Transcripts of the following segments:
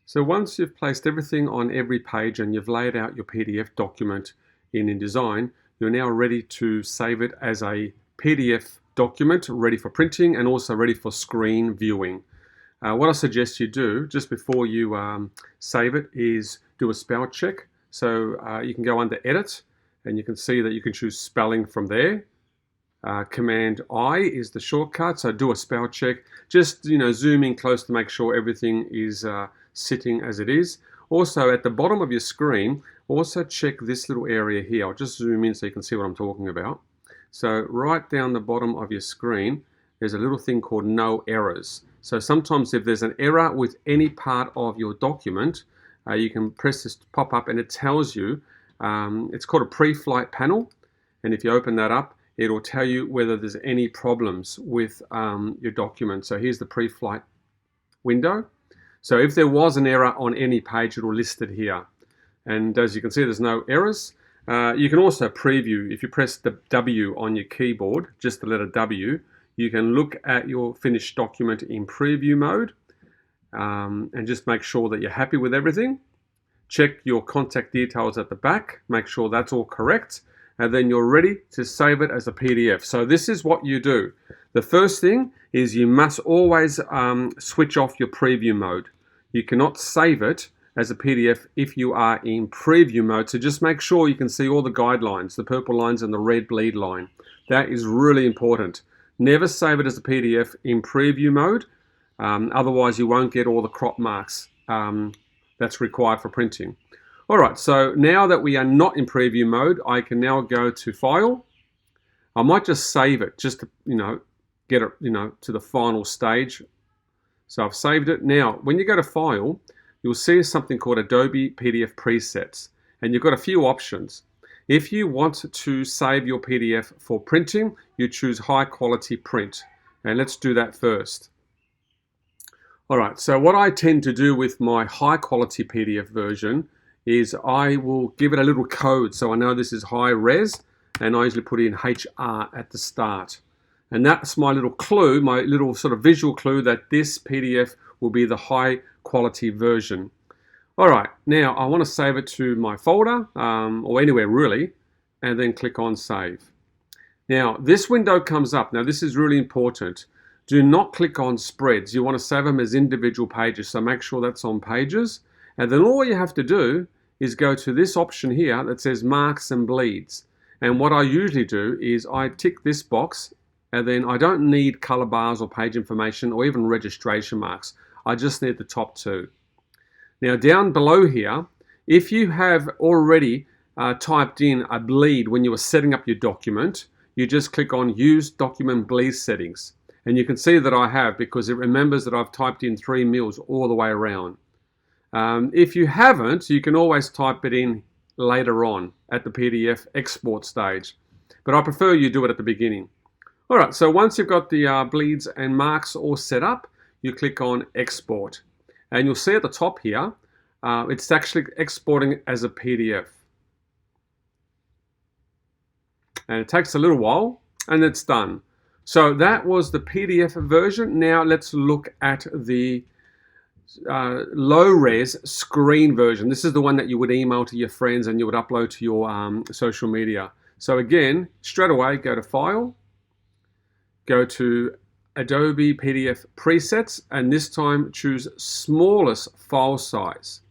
So once you've placed everything on every page and you've laid out your PDF document in InDesign, you're now ready to save it as a PDF document ready for printing and also ready for screen viewing. What I suggest you do just before you save it is do a spell check. So you can go under Edit and you can see that you can choose spelling from there. Command I is the shortcut, so do a spell check. Just zoom in close to make sure everything is sitting as it is. Also at the bottom of your screen, also check this little area here. I'll just zoom in so you can see what I'm talking about. So right down the bottom of your screen, there's a little thing called No Errors. So sometimes if there's an error with any part of your document, you can press this pop up and it tells you, it's called a pre-flight panel. And if you open that up, it'll tell you whether there's any problems with your document. So here's the pre-flight window. So if there was an error on any page, it'll list it here. And as you can see, there's no errors. You can also preview. If you press the W on your keyboard, just the letter W, you can look at your finished document in preview mode and just make sure that you're happy with everything. Check your contact details at the back, make sure that's all correct, and then you're ready to save it as a PDF. So this is what you do. The first thing is you must always switch off your preview mode. You cannot save it as a PDF if you are in preview mode. So just make sure you can see all the guidelines, the purple lines and the red bleed line. That is really important. Never save it as a PDF in preview mode. Otherwise you won't get all the crop marks that's required for printing. All right, so now that we are not in preview mode, I can now go to File. I might just save it just to, get it, to the final stage. So I've saved it. Now, when you go to File, you'll see something called Adobe PDF Presets, and you've got a few options. If you want to save your PDF for printing, you choose High Quality Print, and let's do that first. All right, so what I tend to do with my high quality PDF version is I will give it a little code so I know this is high res, and I usually put in HR at the start. And that's my little clue, my little sort of visual clue that this PDF will be the high quality version. All right, now I want to save it to my folder or anywhere really, and then click on Save. Now this window comes up. Now this is really important. Do not click on spreads. You want to save them as individual pages, so make sure that's on Pages. And then all you have to do is go to this option here that says Marks and Bleeds. And what I usually do is I tick this box, and then I don't need color bars or page information or even registration marks. I just need the top two. Now down below here, if you have already typed in a bleed when you were setting up your document, you just click on Use Document Bleed Settings. And you can see that I have, because it remembers that I've typed in 3 mils all the way around. If you haven't, you can always type it in later on at the PDF export stage. But I prefer you do it at the beginning. All right, so once you've got the bleeds and marks all set up, you click on Export. And you'll see at the top here, it's actually exporting as a PDF. And it takes a little while, and it's done. So that was the PDF version. Now let's look at the low-res screen version. This is the one that you would email to your friends and you would upload to your social media. So again, straight away, go to File, go to Adobe PDF Presets, and this time choose smallest file size.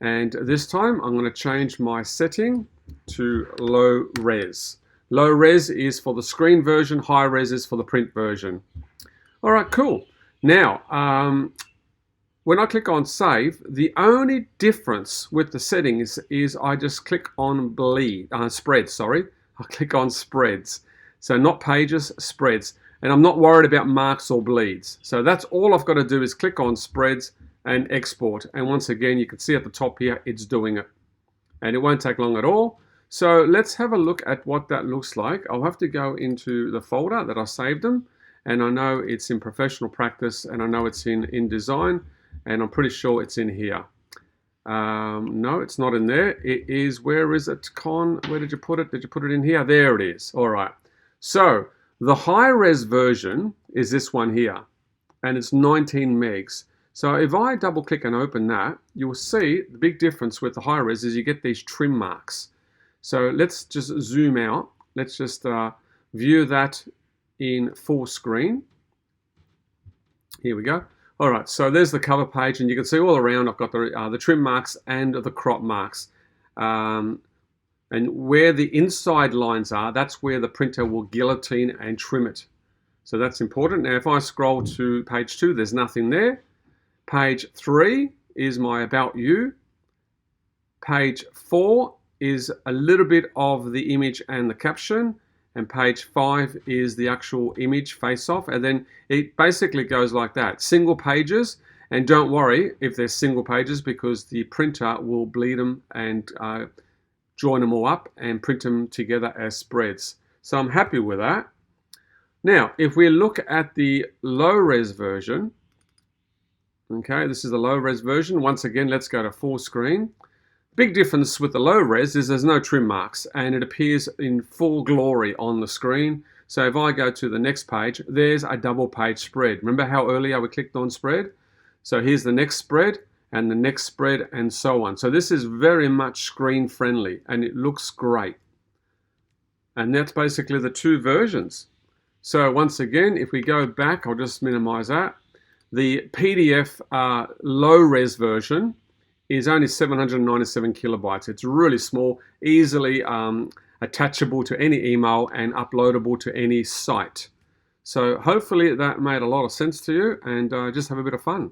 And this time I'm going to change my setting to low res. Low res is for the screen version, high res is for the print version. All right, cool. Now, when I click on Save, the only difference with the settings is I just click on Spreads, sorry. I click on Spreads. So not Pages, Spreads. And I'm not worried about marks or bleeds. So that's all I've got to do is click on Spreads and Export. And once again, you can see at the top here, it's doing it. And it won't take long at all. So let's have a look at what that looks like. I'll have to go into the folder that I saved them. And I know it's in Professional Practice, and I know it's in InDesign, and I'm pretty sure it's in here. No, it's not in there. It is, where is it, Con? Where did you put it? Did you put it in here? There it is. All right. So the high res version is this one here, and it's 19 megs. So if I double click and open that, you'll see the big difference with the high res is you get these trim marks. So let's just zoom out. Let's just view that in full screen. Here we go. All right, so there's the cover page, and you can see all around I've got the trim marks and the crop marks. And where the inside lines are, that's where the printer will guillotine and trim it. So that's important. Now, if I scroll to page 2, there's nothing there. Page 3 is my About You. Page 4 is a little bit of the image and the caption. And page 5 is the actual image face-off. And then it basically goes like that. Single pages. And don't worry if there's single pages, because the printer will bleed them and join them all up and print them together as spreads. So I'm happy with that. Now, if we look at the low-res version, okay, this is the low-res version. Once again, let's go to full screen. Big difference with the low-res is there's no trim marks, and it appears in full glory on the screen. So if I go to the next page, there's a double-page spread. Remember how earlier we clicked on spread? So here's the next spread, and the next spread, and so on. So this is very much screen friendly, and it looks great. And that's basically the two versions. So once again, if we go back, I'll just minimize that. The PDF low-res version is only 797 kilobytes. It's really small, easily attachable to any email and uploadable to any site. So hopefully that made a lot of sense to you, and just have a bit of fun.